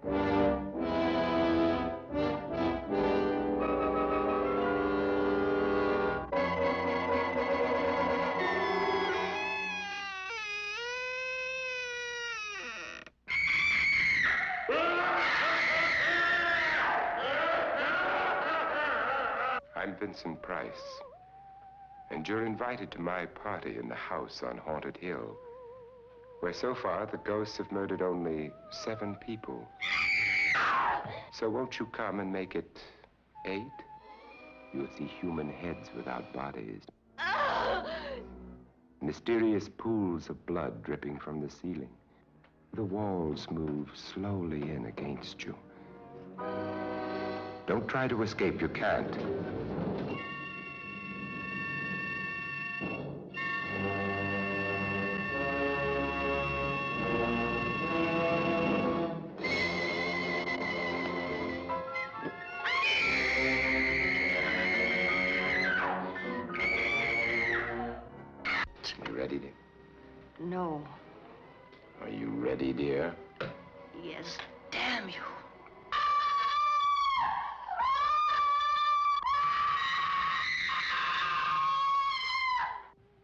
I'm Vincent Price, and you're invited to my party in the house on Haunted Hill, where so far the ghosts have murdered only 7 people. So won't you come and make it 8? You'll see human heads without bodies. Mysterious pools of blood dripping from the ceiling. The walls move slowly in against you. Don't try to escape, you can't. You ready, dear? No. Are you ready, dear? Yes, damn you.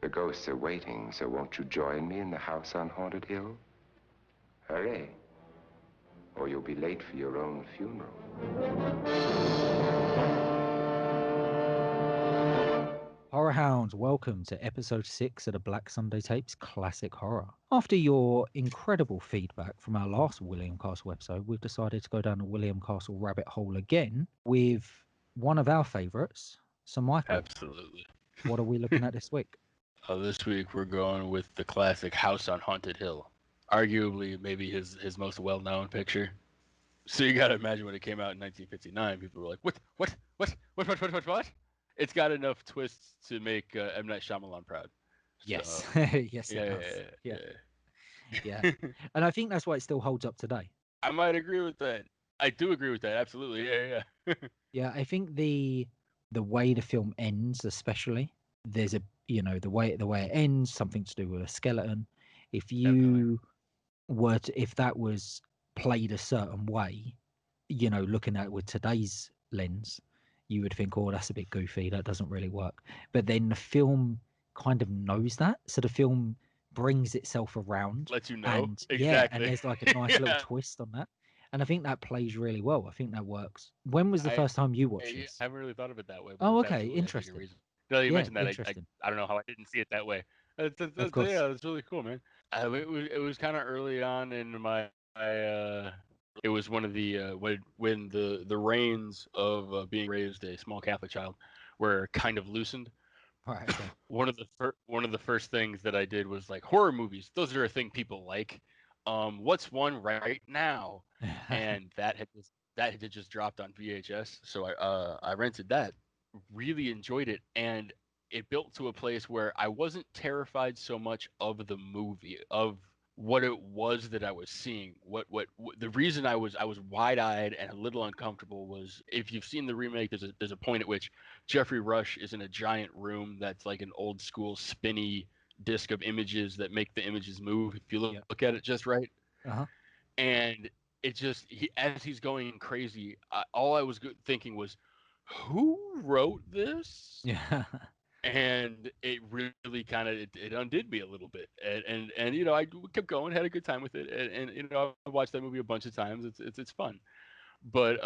The ghosts are waiting, so won't you join me in the house on Haunted Hill? Hurry, or you'll be late for your own funeral. Horror Hounds, welcome to episode 6 of the Black Sunday Tapes Classic Horror. After your incredible feedback from our last William Castle episode, we've decided to go down the William Castle rabbit hole again with one of our favourites, Sir Michael. Absolutely. What are we looking at this week? This week we're going with the classic House on Haunted Hill. Arguably, maybe his most well-known picture. So you got to imagine when it came out in 1959, people were like, what? It's got enough twists to make M. Night Shyamalan proud. Yes. So, Yes, it does. Yeah. And I think that's why it still holds up today. I might agree with that. I do agree with that. Absolutely. Yeah. Yeah, I think the way the film ends, especially, there's a the way it ends, something to do with a skeleton. If you if that was played a certain way, looking at it with today's lens, you would think, oh, that's a bit goofy, that doesn't really work. But then the film kind of knows that, so the film brings itself around. Let you know. And exactly. Yeah, and there's like a nice little twist on that. And I think that plays really well. I think that works. When was the first time you watched this? I haven't really thought of it that way. But Oh, it's okay, absolutely, interesting. No, you mentioned that. Interesting. I don't know how I didn't see it that way. Of course. Yeah, that's really cool, man. It was kind of early on in my. It was one of the when the reins of being raised a small Catholic child were kind of loosened. Right. Okay. One of the first things that I did was like horror movies. Those are a thing people like. What's one right now? And that had just dropped on VHS, so I rented that. Really enjoyed it, and it built to a place where I wasn't terrified so much of the movie, of what it was that I was seeing. What the reason I was wide-eyed and a little uncomfortable was, if you've seen the remake, there's a point at which Jeffrey Rush is in a giant room that's like an old school spinny disc of images that make the images move if you look at it just right. Uh-huh. And it just as he's going crazy, all I was thinking was, who wrote this? Yeah. And it really kind of it undid me a little bit, and I kept going, had a good time with it, and I watched that movie a bunch of times. It's fun, but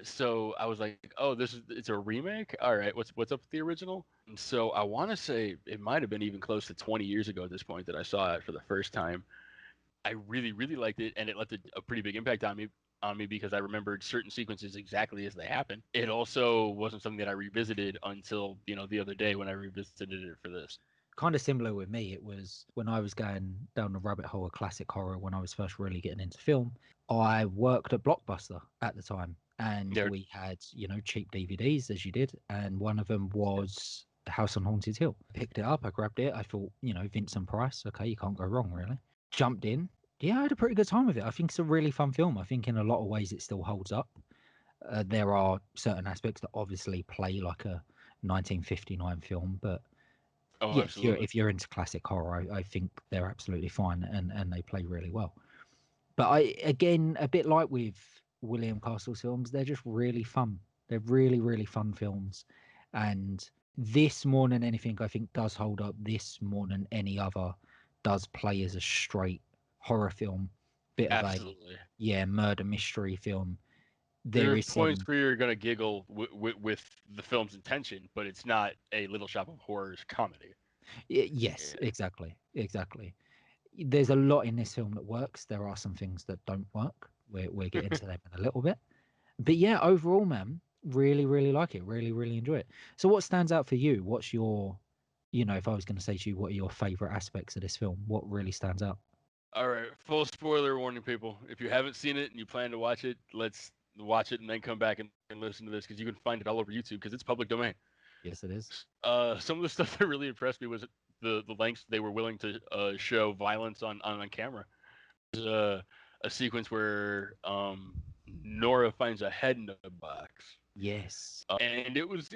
so I was like, oh, it's a remake. All right, what's up with the original? And so I want to say it might have been even close to 20 years ago at this point that I saw it for the first time. I really, really liked it, and it left a pretty big impact on me because I remembered certain sequences exactly as they happened. It also wasn't something that I revisited until, the other day when I revisited it for this. Kind of similar with me. It was when I was going down the rabbit hole of classic horror when I was first really getting into film. I worked at Blockbuster at the time, and we had, cheap DVDs, as you did, and one of them was The House on Haunted Hill. I picked it up, I grabbed it, I thought, Vincent Price, okay, you can't go wrong, really. Jumped in. Yeah, I had a pretty good time with it. I think it's a really fun film. I think in a lot of ways it still holds up. There are certain aspects that obviously play like a 1959 film, but if you're into classic horror, I think they're absolutely fine and they play really well. But again, a bit like with William Castle's films, they're just really fun. They're really, really fun films. And this more than anything, I think does hold up. This more than any other does play as a straight horror film. Bit of Absolutely. murder mystery film. There There are is points where you're gonna giggle with the film's intention, but it's not a Little Shop of Horrors comedy. yes, exactly. There's a lot in this film that works. There are some things that don't work. We'll get into them in a little bit. But yeah, overall, man, really, really like it. Really, really enjoy it. So what stands out for you? What's your, if I was going to say to you, what are your favorite aspects of this film? What really stands out? All right, full spoiler warning, people. If you haven't seen it and you plan to watch it, let's watch it and then come back and listen to this because you can find it all over YouTube because it's public domain. Yes, it is. Some of the stuff that really impressed me was the lengths they were willing to show violence on camera. There's a sequence where Nora finds a head in a box. Yes. And it was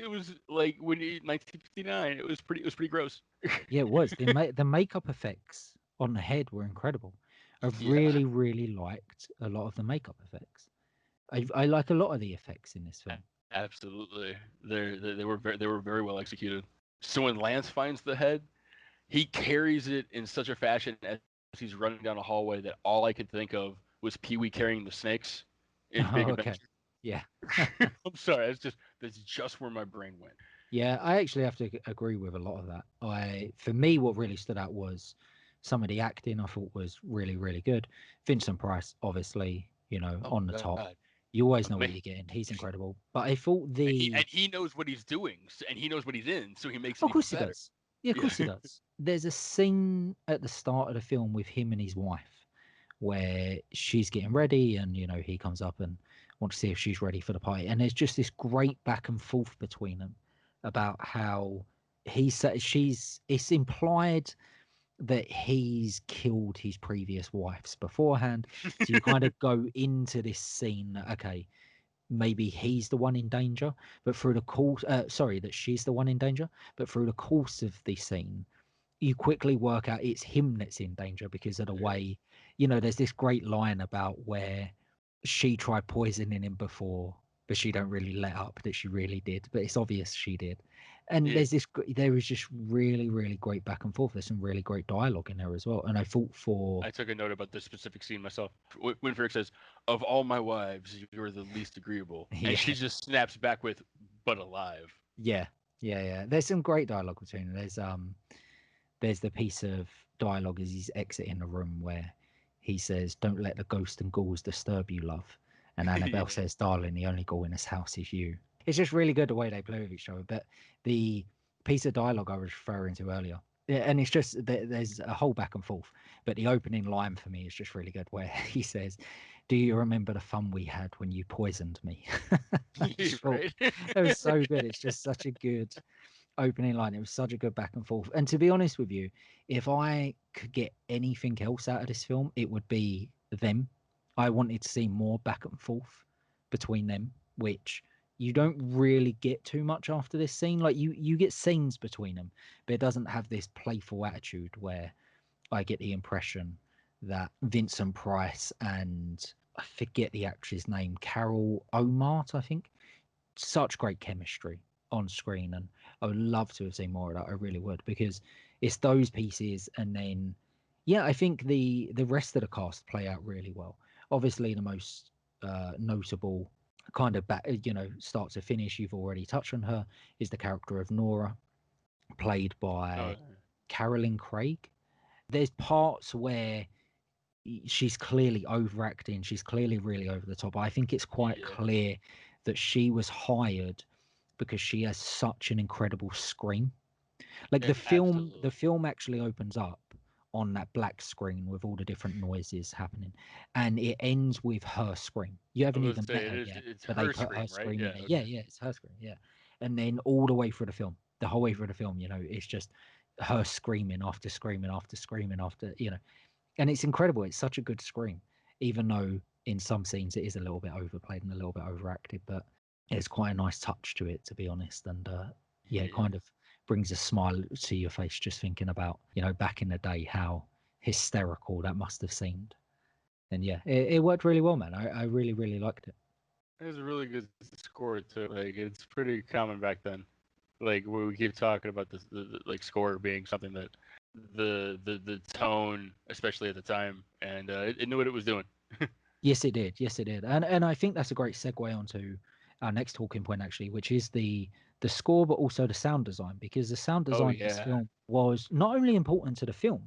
like 1959. It was pretty gross. Yeah, it was. The makeup effects on the head were incredible. I Yeah, really, really liked a lot of the makeup effects. I like a lot of the effects in this film. absolutely. They were very well executed. So when Lance finds the head, he carries it in such a fashion as he's running down a hallway that all I could think of was Pee Wee carrying the snakes in Big Oh, okay. Adventure. Yeah. I'm sorry, that's just where my brain went. Yeah, I actually have to agree with a lot of that. For me, what really stood out was some of the acting I thought was really, really good. Vincent Price, obviously, Oh on the my top. god, You always know what amazing! you're getting. He's incredible. But I thought And he knows what he's doing, and he knows what he's in, so he makes it of even course he better. does. Yeah, of Yeah, course he does. There's a scene at the start of the film with him and his wife where she's getting ready and, he comes up and wants to see if she's ready for the party. And there's just this great back and forth between them about how it's implied that he's killed his previous wives beforehand. So you kind of go into this scene that, okay, maybe he's the one in danger, but through the course, sorry, that she's the one in danger, but through the course of the scene, you quickly work out it's him that's in danger because of the way, there's this great line about where she tried poisoning him before, but she don't really let up that she really did, but it's obvious she did. And yeah. there is just really, really great back and forth. There's some really great dialogue in there as well. And I thought I took a note about this specific scene myself. Winfrey says, "Of all my wives, you're the least agreeable," and yeah, she just snaps back with, "But alive." yeah. There's some great dialogue between them. There's the piece of dialogue as he's exiting the room where he says, "Don't let the ghost and ghouls disturb you, love." And Annabelle Yeah. says, "Darling, the only ghoul in this house is you." It's just really good the way they play with each other. But the piece of dialogue I was referring to earlier, yeah, and it's just there's a whole back and forth. But the opening line for me is just really good, where he says, "Do you remember the fun we had when you poisoned me?" I just thought Right. it was so good. It's just such a good opening line. It was such a good back and forth. And to be honest with you, if I could get anything else out of this film, it would be them. I wanted to see more back and forth between them, which you don't really get too much after this scene. Like you get scenes between them, but it doesn't have this playful attitude where I get the impression that Vincent Price and I forget the actress name, Carol Omart, I think, such great chemistry on screen, and I would love to have seen more of that. I really would, because it's those pieces, and then yeah, I think the rest of the cast play out really well. Obviously, the most notable kind of start to finish, you've already touched on her, is the character of Nora, played Oh, by Carolyn Craig. There's parts where she's clearly overacting. She's clearly really over the top. I think it's quite yeah. clear that she was hired because she has such an incredible scream. Like the Absolutely. film actually opens up on that black screen with all the different noises happening, and it ends with her scream. You I haven't was gonna even met say her yet, it's but they her put her scream, right? scream in Yeah. there. Yeah, Okay. yeah, it's her scream. Yeah, and then all the way through the film, the whole way through the film, it's just her screaming after screaming after screaming after, and it's incredible. It's such a good scream, even though in some scenes it is a little bit overplayed and a little bit overacted, but it's quite a nice touch to it, to be honest. And yeah, it Yeah. kind of brings a smile to your face just thinking about, back in the day, how hysterical that must have seemed. And yeah, it worked really well, man. I really, really liked it. It was a really good score too. Like it's pretty common back then. Like we keep talking about this, like score being something that the tone, especially at the time, and it knew what it was doing. Yes, it did. Yes, it did. And I think that's a great segue onto our next talking point, actually, which is the score, but also the sound design, because the sound Oh design of this yeah. film was not only important to the film,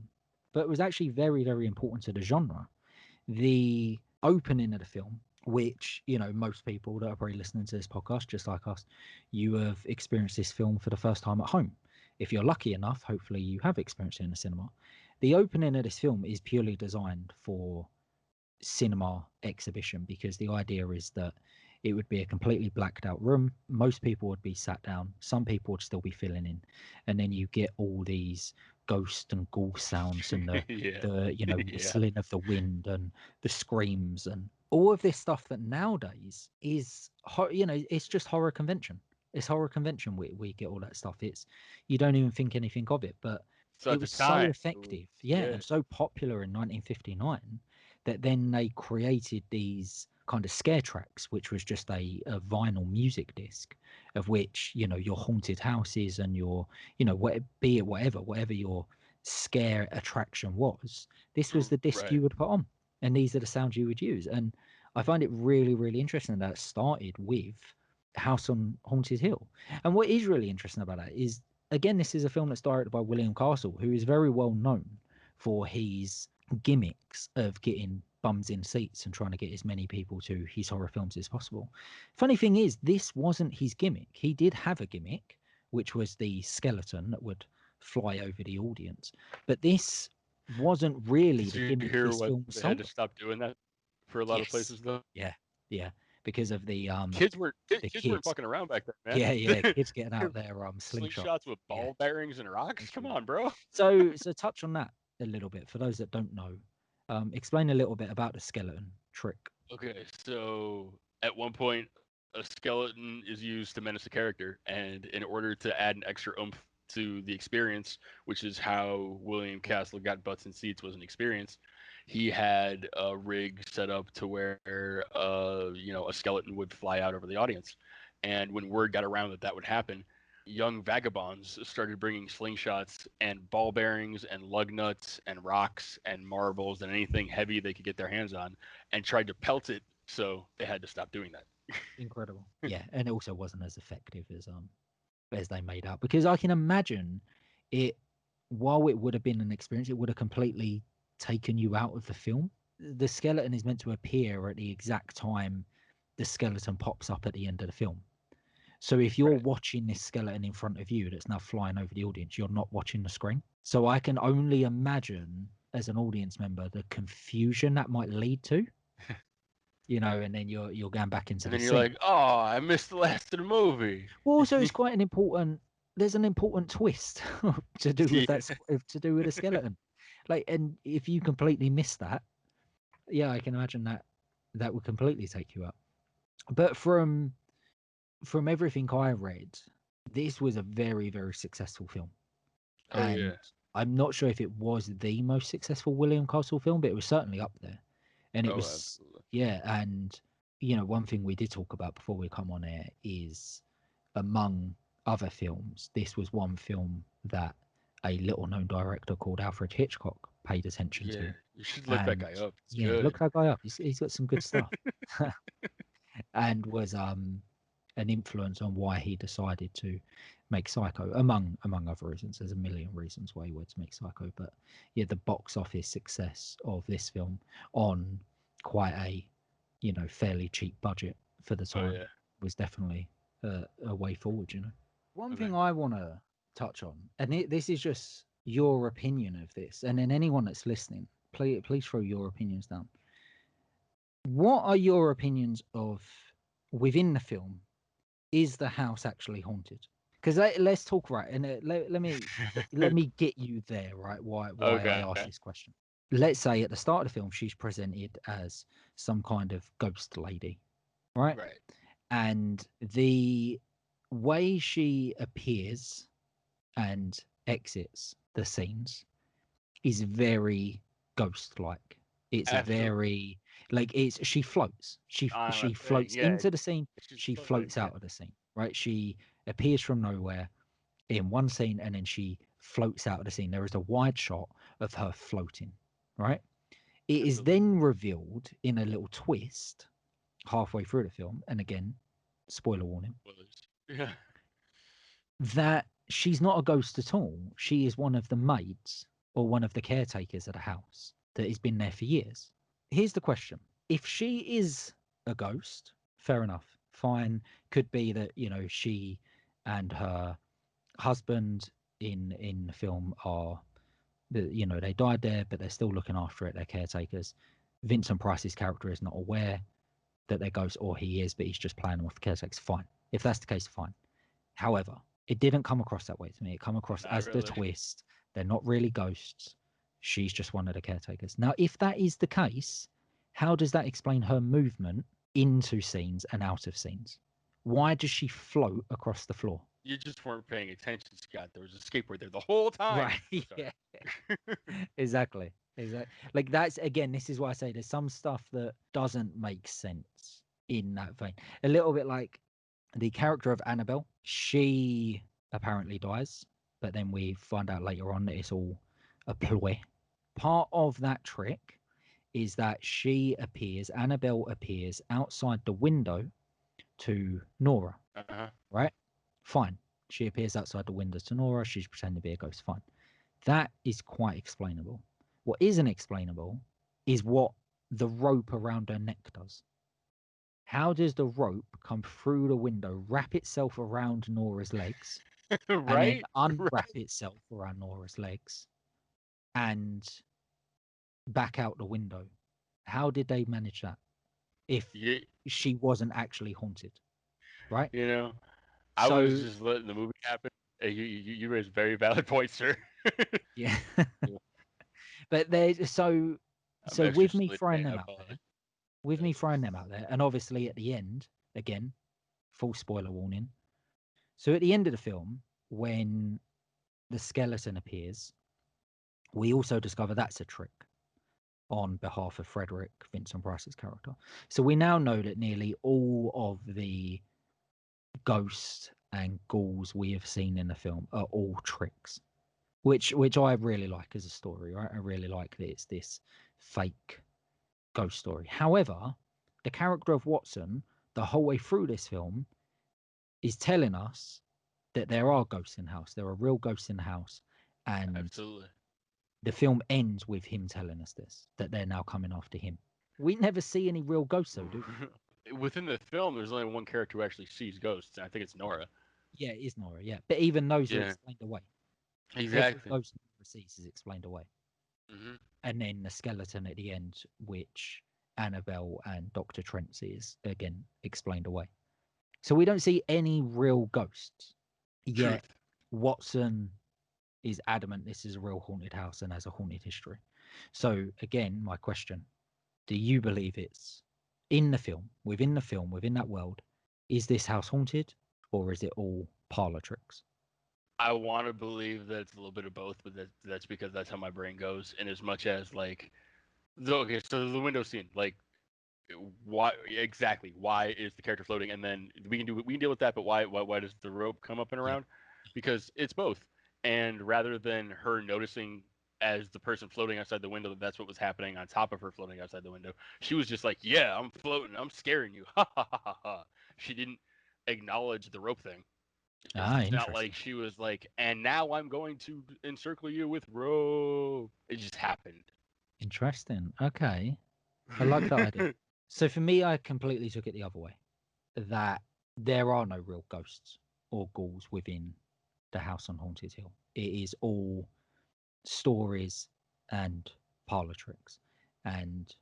but it was actually very, very important to the genre. The opening of the film, which, you know, most people that are probably listening to this podcast, just like us, you have experienced this film for the first time at home. If you're lucky enough, hopefully you have experienced it in the cinema. The opening of this film is purely designed for cinema exhibition, because the idea is that it would be a completely blacked out room. Most people would be sat down. Some people would still be filling in, and then you get all these ghost and ghoul sounds and Yeah. the you know Yeah. whistling of the wind and the screams and all of this stuff that nowadays is it's just horror convention. It's horror convention. We get all that stuff. It's you don't even think anything of it, but So it at the was so time, effective, yeah, yeah. and so popular in 1959 that then they created these kind of scare tracks, which was just a vinyl music disc, of which, you know, your haunted houses and your, you know, be it whatever your scare attraction was, this was the disc Right. you would put on, and these are the sounds you would use. And I find it really, really interesting that it started with House on Haunted Hill. And what is really interesting about that is, again, this is a film that's directed by William Castle, who is very well known for his gimmicks of getting bums in seats and trying to get as many people to his horror films as possible. Funny thing is, this wasn't his gimmick. He did have a gimmick, which was the skeleton that would fly over the audience. But this wasn't really Did the you gimmick hear this what film they had sold to on. stop doing that for a lot of Yes. places though? Yeah. Yeah. Because of the Kids weren't kids. fucking around back then, Yeah, yeah, man. kids getting out there slingshot. Slingshots with Yeah. ball bearings and rocks. Come Literally. on, bro. So touch on that a little bit for those that don't know. Explain a little bit about the skeleton trick. Okay, so at one point, a skeleton is used to menace a character, and in order to add an extra oomph to the experience, which is how William Castle got butts and seats was an experience, he had a rig set up to where a skeleton would fly out over the audience, and when word got around that that would happen, young vagabonds started bringing slingshots and ball bearings and lug nuts and rocks and marbles and anything heavy they could get their hands on and tried to pelt it, so they had to stop doing that. Incredible. Yeah, and it also wasn't as effective as they made out, because I can imagine it. While it would have been an experience, it would have completely taken you out of the film. The skeleton is meant to appear at the exact time the skeleton pops up at the end of the film. So if you're Right. watching this skeleton in front of you that's now flying over the audience, you're not watching the screen. So I can only imagine, as an audience member, the confusion that might lead to, and then you're going back into And the then you're scene. like, oh, I missed the last of the movie. Well, also it's quite an important. There's an important twist to do with Yeah. that, to do with a skeleton. Like, and if you completely miss that, yeah, I can imagine that would completely take you up. But from everything I read, this was a very, very successful film. Oh And yeah. I'm not sure if it was the most successful William Castle film, but it was certainly up there. And it Oh, was, absolutely. yeah. And, one thing we did talk about before we come on air is, among other films, this was one film that a little known director called Alfred Hitchcock paid attention Yeah. to. You should look that And guy up. It's yeah, look good. that guy up. He's got some good stuff. And was an influence on why he decided to make Psycho, among other reasons. There's a million reasons why he wanted to make Psycho, but yeah, the box office success of this film on quite a fairly cheap budget for the Oh time yeah. was definitely a way forward. One Okay. thing I want to touch on, and this is just your opinion of this, and then anyone that's listening, please throw your opinions down. What are your opinions of, within the film, is the house actually haunted? Because let's talk, right, and let me get you there, right? Why I Okay. asked this question. Let's say at the start of the film, she's presented as some kind of ghost lady, right? Right. And the way she appears and exits the scenes is very ghost-like. It's Absolutely. very like she floats. She floats Yeah, into the scene. she's She floating, floats out of the scene. Right? She appears from nowhere in one scene and then she floats out of the scene. There is a wide shot of her floating. Right? It is Absolutely. then revealed in a little twist halfway through the film, and again, spoiler warning, Spoilers. Yeah. that she's not a ghost at all. She is one of the maids or one of the caretakers of the house that has been there for years. Here's the question. If she is a ghost, fair enough, fine. Could be that, she and her husband in the film are, they died there, but they're still looking after it. They're caretakers. Vincent Price's character is not aware that they're ghosts, or he is, but he's just playing them with the caretakers. Fine. If that's the case, fine. However, it didn't come across that way to me. It come across Not as the really. twist. They're not really ghosts. She's just one of the caretakers. Now, if that is the case, how does that explain her movement into scenes and out of scenes? Why does she float across the floor? You just weren't paying attention, Scott. There was a skateboard there the whole time. Right. Sorry. Yeah. Exactly. Like that's again, this is why I say there's some stuff that doesn't make sense in that vein. A little bit like the character of Annabelle. She apparently dies, but then we find out later on that it's all a ploy. Part of that trick is that Annabelle appears outside the window to Nora, Uh-huh. right? Fine. She appears outside the window to Nora. She's pretending to be a ghost. Fine. That is quite explainable. What isn't explainable is what the rope around her neck does. How does the rope come through the window, wrap itself around Nora's legs, and then Right? unwrap Right? itself around Nora's legs and back out the window? How did they manage that if Yeah, she wasn't actually haunted, right? you know, I was So, just letting the movie happen. You raised very valid points, sir. yeah. Yeah, But there's I'm so extra with me slitty. throwing I them out apologize. there, and obviously at the end, again, full spoiler warning. So at the end of the film, when the skeleton appears, we also discover that's a trick on behalf of Frederick, Vincent Price's character. So we now know that nearly all of the ghosts and ghouls we have seen in the film are all tricks, which I really like as a story. Right, I really like that it's this fake ghost story. However, the character of Watson, the whole way through this film, is telling us that there are ghosts in the house. There are real ghosts in the house, and Absolutely. the film ends with him telling us this, that they're now coming after him. We never see any real ghosts, though, do we? Within the film, there's only one character who actually sees ghosts, and I think it's Nora. Yeah, it is Nora, yeah. But even those are Yeah, explained away. Every exactly. ghost Nora sees is explained away. Hmm. And then the skeleton at the end, which Annabelle and Dr. Trent see, is again explained away. So we don't see any real ghosts. Yet Truth. Watson is adamant this is a real haunted house and has a haunted history. So again, my question, do you believe it's in the film, within that world, is this house haunted or is it all parlor tricks? I want to believe that it's a little bit of both, but that's because that's how my brain goes. And as much as like, okay, so the window scene, like, why exactly? Why is the character floating? And then we can deal with that, but why does the rope come up and Yeah. around? Because it's both. And rather than her noticing as the person floating outside the window that that's what was happening on top of her floating outside the window, she was just like, "Yeah, I'm floating. I'm scaring you." Ha ha ha ha ha. She didn't acknowledge the rope thing. Ah, It's not like interesting. she was like, "And now I'm going to encircle you with rope." It just happened. Interesting. Okay. I like that idea. So for me, I completely took it the other way, that there are no real ghosts or ghouls within the house on Haunted Hill. It is all stories and parlor tricks. And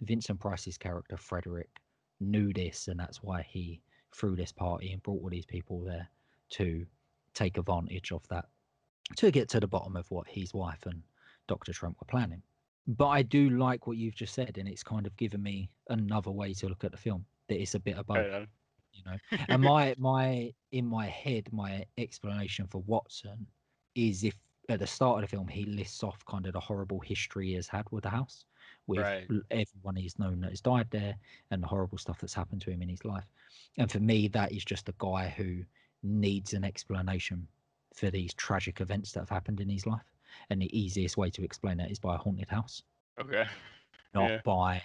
Vincent Price's character, Frederick, knew this, and that's why he threw this party and brought all these people there to take advantage of that, to get to the bottom of what his wife and Dr. Trump were planning. But I do like what you've just said, and it's kind of given me another way to look at the film, that it's a bit of both, Right on. you know. And my in my head, my explanation for Watson is if at the start of the film he lists off kind of the horrible history he has had with the house, with Right. everyone he's known that has died there and the horrible stuff that's happened to him in his life. And for me, that is just a guy who needs an explanation for these tragic events that have happened in his life. And the easiest way to explain that is by a haunted house, Okay. not Yeah. by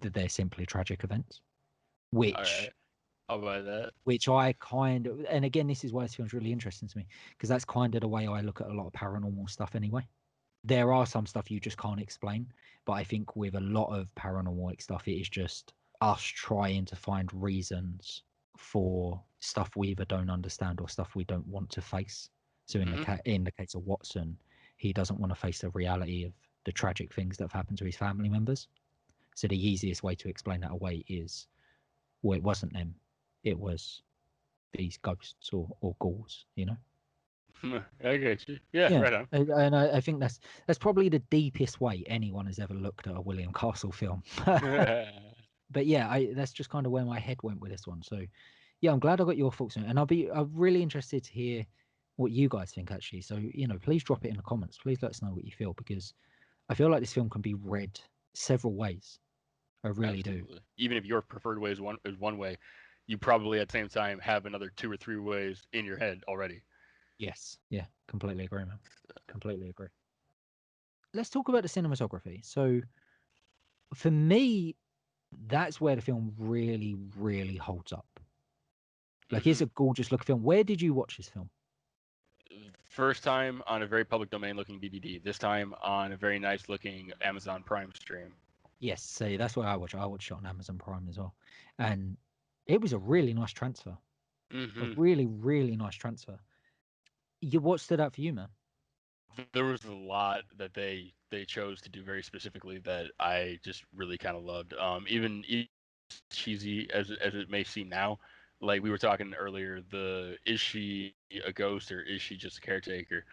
they're simply tragic events, All which right. I'll buy that. I kind of, and again, this is why this feels really interesting to me, because that's kind of the way I look at a lot of paranormal stuff anyway. There are some stuff you just can't explain, but I think with a lot of paranormal stuff, it is just us trying to find reasons for stuff we either don't understand or stuff we don't want to face. So in Mm-hmm. in the case of Watson, he doesn't want to face the reality of the tragic things that have happened to his family members. So the easiest way to explain that away is, well, it wasn't them, it was these ghosts or ghouls, you know. I get you. Yeah. Yeah, Right on. and I think that's probably the deepest way anyone has ever looked at a William Castle film. But yeah, that's just kind of where my head went with this one. So yeah, I'm glad I got your thoughts on it, and I'm really interested to hear what you guys think actually. So please drop it in the comments. Please let us know what you feel, because I feel like this film can be read several ways. I really do. Absolutely. Even if your preferred way is one way, you probably at the same time have another 2 or 3 ways in your head already. Yes. Yeah, completely agree, man. Completely agree. Let's talk about the cinematography. So for me, that's where the film really, really holds up. Like, it's Mm-hmm. a gorgeous looking film. Where did you watch this film? First time on a very public domain looking DVD. This time on a very nice looking Amazon Prime stream. Yes, see, that's where I watched. I watched it on Amazon Prime as well, and it was a really nice transfer. A Mm-hmm. really, really nice transfer. What stood out for you, man? There was a lot that they chose to do very specifically that I just really kind of loved. Even cheesy as it may seem now, like we were talking earlier, the is she a ghost or is she just a caretaker?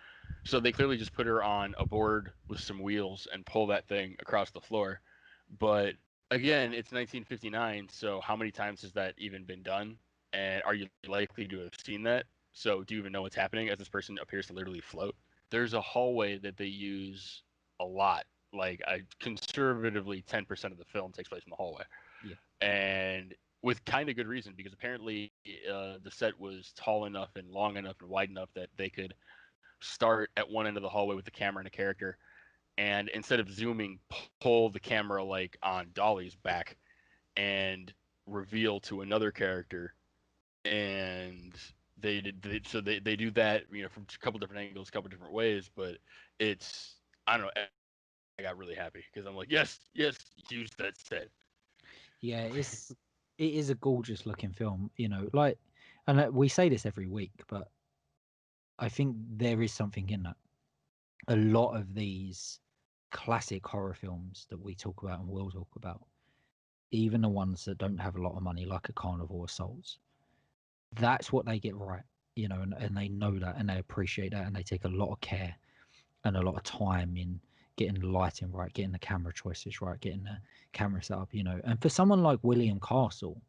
So they clearly just put her on a board with some wheels and pull that thing across the floor. But again, it's 1959, so how many times has that even been done? And are you likely to have seen that? So do you even know what's happening as this person appears to literally float? There's a hallway that they use a lot. Like conservatively 10% of the film takes place in the hallway, Yeah, and with kind of good reason because apparently the set was tall enough and long enough and wide enough that they could start at one end of the hallway with the camera and a character, and instead of zooming, pull the camera like on Dolly's back and reveal to another character, and they do that from a couple different angles, a couple different ways, but it's I don't know. I got really happy because I'm like, yes, use that set. yeah, it is a gorgeous looking film. Like, and we say this every week, but I think there is something in that. A lot of these classic horror films that we talk about and will talk about, even the ones that don't have a lot of money, like a Carnival of Souls, that's what they get right, and they know that and they appreciate that and they take a lot of care and a lot of time in getting the lighting right, getting the camera choices right, getting the camera set up, And for someone like William Castle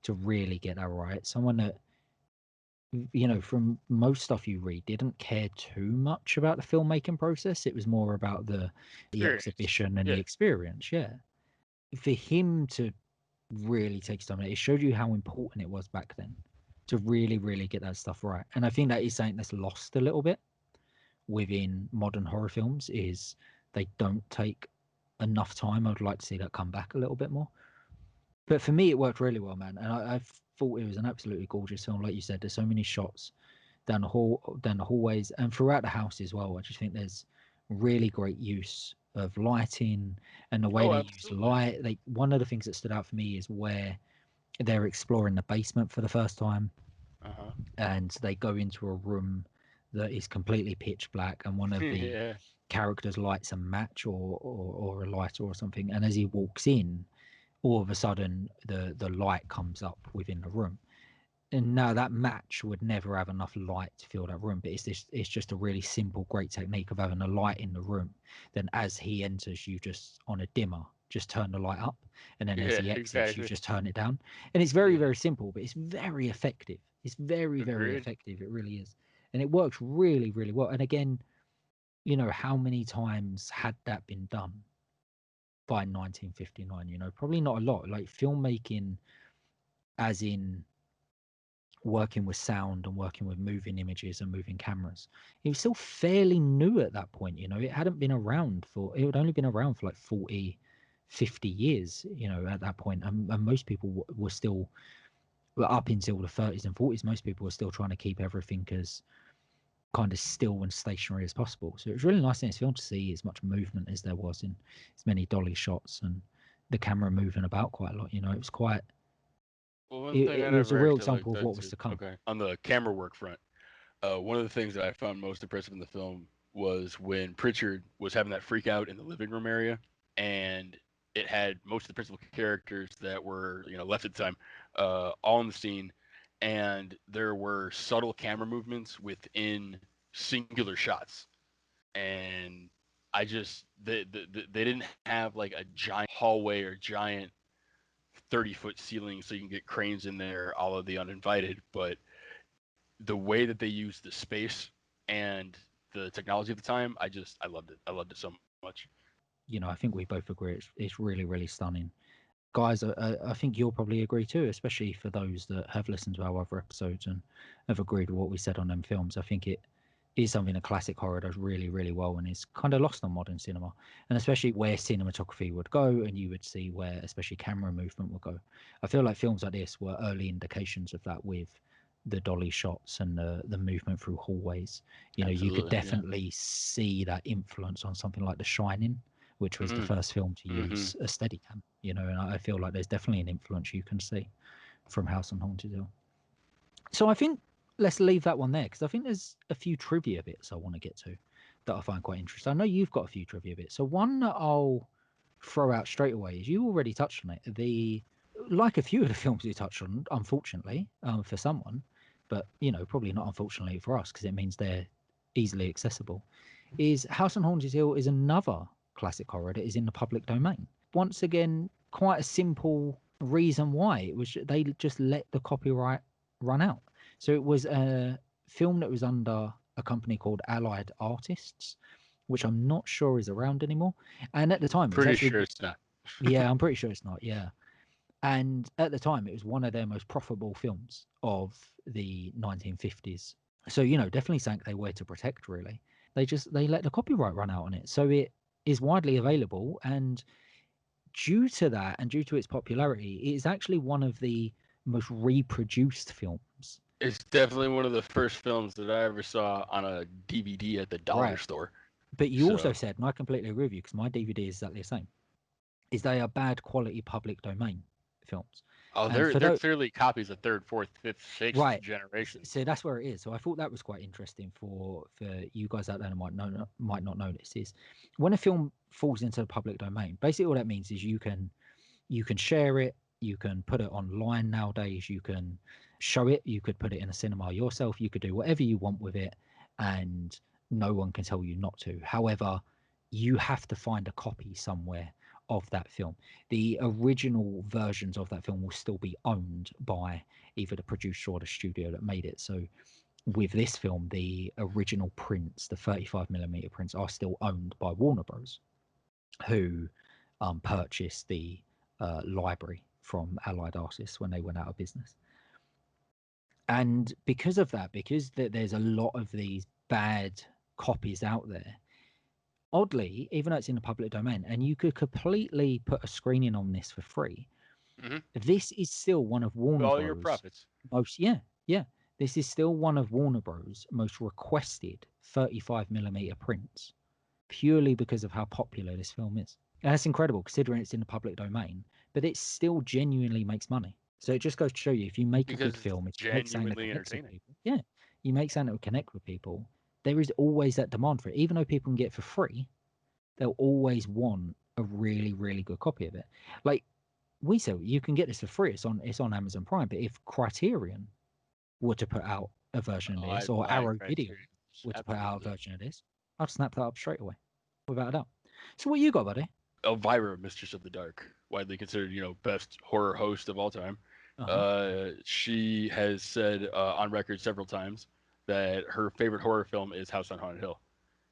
to really get that right, someone that, from most stuff you read, didn't care too much about the filmmaking process. It was more about the Experience. exhibition and the Yeah, experience. Yeah. For him to really take time, it showed you how important it was back then to really, really get that stuff right. And I think that is something that's lost a little bit within modern horror films, is they don't take enough time. I'd like to see that come back a little bit more. But for me, it worked really well, man. And I thought it was an absolutely gorgeous film. Like you said, there's so many shots down the hallways, and throughout the house as well. I just think there's really great use of lighting and the way oh they use absolutely. light. Like, one of the things that stood out for me is where they're exploring the basement for the first time, Uh-huh. and they go into a room that is completely pitch black, and one of the Yeah. characters lights a match or a lighter or something, and as he walks in, all of a sudden the light comes up within the room. And now that match would never have enough light to fill that room, but it's just a really simple, great technique of having a light in the room. Then as he enters, you just, on a dimmer, just turn the light up, and then as Yeah, he exits, you exactly. just turn it down. And it's very, Yeah. very simple, but it's very effective. It's very, very Agreed. effective. It really is. And it works really, really well. And again, how many times had that been done? by 1959. You know, probably not a lot. Like filmmaking, as in working with sound and working with moving images and moving cameras, it was still fairly new at that point. You know, it had only been around for like 40, 50 years, you know, at that point. And most people were still, well, up until the 30s and 40s, most people were still trying to keep everything as kind of still and stationary as possible. So it was really nice in this film to see as much movement as there was in as many dolly shots and the camera moving about quite a lot. You know, it was quite, Well, one thing I it was a never real actually example looked of what was into, to come. okay, on the camera work front, one of the things that I found most impressive in the film was when Pritchard was having that freak out in the living room area, and it had most of the principal characters that were, you know, left at the time, all in the scene, and there were subtle camera movements within singular shots, and I just they didn't have like a giant hallway or giant 30-foot ceiling so you can get cranes in there, all of the uninvited, but the way that they used the space and the technology at the time, I loved it. I loved it so much. You know, I think we both agree it's really, really stunning. Guys, I think you'll probably agree too, especially for those that have listened to our other episodes and have agreed with what we said on them films. I think it is something a classic horror does really, really well and is kind of lost on modern cinema, and especially where cinematography would go, and you would see where especially camera movement would go. I feel like films like this were early indications of that with the dolly shots and the movement through hallways. You know, you could Absolutely, definitely see that influence on something like The Shining, which was the yeah. first film to Hmm. use a Steadicam. You know, and I feel like there's definitely an influence you can see from House on Haunted Hill. So I think let's leave that one there because I think there's a few trivia bits I want to get to that I find quite interesting. I know you've got a few trivia bits. So one that I'll throw out straight away is you already touched on it. Like a few of the films you touched on, unfortunately, for someone, but you know, probably not unfortunately for us because it means they're easily accessible. Is House on Haunted Hill is another classic horror that is in the public domain. Once again, quite a simple reason why it was they just let the copyright run out. So it was a film that was under a company called Allied Artists, which I'm not sure is around anymore. And at the time, it was Pretty actually, sure it's not. yeah, I'm pretty sure it's not. Yeah. And at the time, it was one of their most profitable films of the 1950s. So, you know, definitely something they were to protect, really. They let the copyright run out on it. So it is widely available. And due to that and due to its popularity, it is actually one of the most reproduced films. It's definitely one of the first films that I ever saw on a DVD at the dollar Right. store. But you also So, said, and I completely agree with you because my DVD is exactly the same, is they are bad quality public domain films. oh, And for they're those, clearly copies of third, fourth, fifth, sixth right. generation. So that's where it is. So I thought that was quite interesting for you guys out there that might not know this is when a film falls into the public domain, basically all that means is you can share it, you can put it online nowadays, you can show it, you could put it in a cinema yourself, you could do whatever you want with it, and no one can tell you not to. However, you have to find a copy somewhere of that film. The original versions of that film will still be owned by either the producer or the studio that made it. So with this film, the original prints, the 35mm prints, are still owned by Warner Bros, who purchased the library from Allied Artists when they went out of business. And because of that, because there's a lot of these bad copies out there, oddly, even though it's in the public domain, and you could completely put a screening on this for free, Hmm. this is still one of Warner All your Bros. profits. Most, yeah. This is still one of Warner Bros. Most requested 35mm prints, purely because of how popular this film is. And that's incredible considering it's in the public domain, but it still genuinely makes money. So it just goes to show you if you make a good Because it's film, if you make something that genuinely connects with entertaining. people, yeah, you make something that will connect with people, there is always that demand for it. Even though people can get it for free, they'll always want a really, really good copy of it. Like we said, you can get this for free. It's on Amazon Prime. But if Criterion were to put out a version of Oh, this, I'd or buy Arrow Video Criterion. were to put out a Absolutely. version of this, I'd snap that up straight away, without a doubt. So what you got, buddy? Elvira, Mistress of the Dark, widely considered, best horror host of all time. Uh huh. She has said on record several times that her favorite horror film is House on Haunted Hill,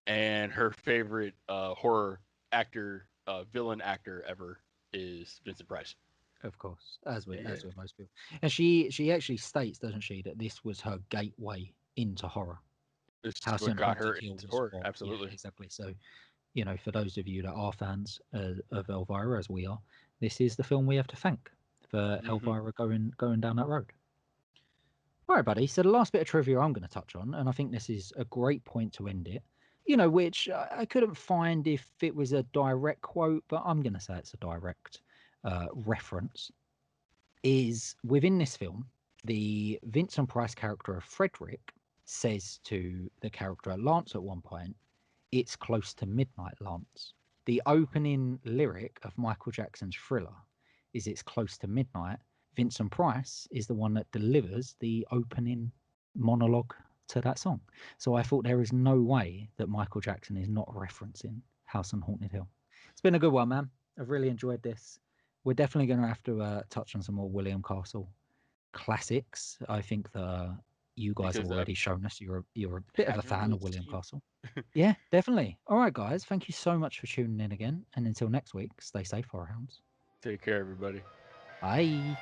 and her favorite horror actor villain actor ever is Vincent Price. Of course, as with Yeah. most people. And she actually states, doesn't she, that this was her gateway into horror. This is House what on got her Haunted Hill into was horror. what, yeah, Absolutely. exactly. So, for those of you that are fans of Elvira, as we are, this is the film we have to thank for Elvira going down that road. All right, buddy. So the last bit of trivia I'm going to touch on, and I think this is a great point to end it, which I couldn't find if it was a direct quote, but I'm going to say it's a direct reference, is within this film, the Vincent Price character of Frederick says to the character Lance at one point, "It's close to midnight, Lance." The opening lyric of Michael Jackson's Thriller is "It's close to midnight." Vincent Price is the one that delivers the opening monologue to that song. So I thought there is no way that Michael Jackson is not referencing House on Haunted Hill. It's been a good one, man. I've really enjoyed this. We're definitely going to have to touch on some more William Castle classics. I think that you guys have already shown us you're a bit of a fan of William Castle. Yeah, definitely. All right, guys. Thank you so much for tuning in again. And until next week, stay safe, horror hounds. Take care, everybody. Bye.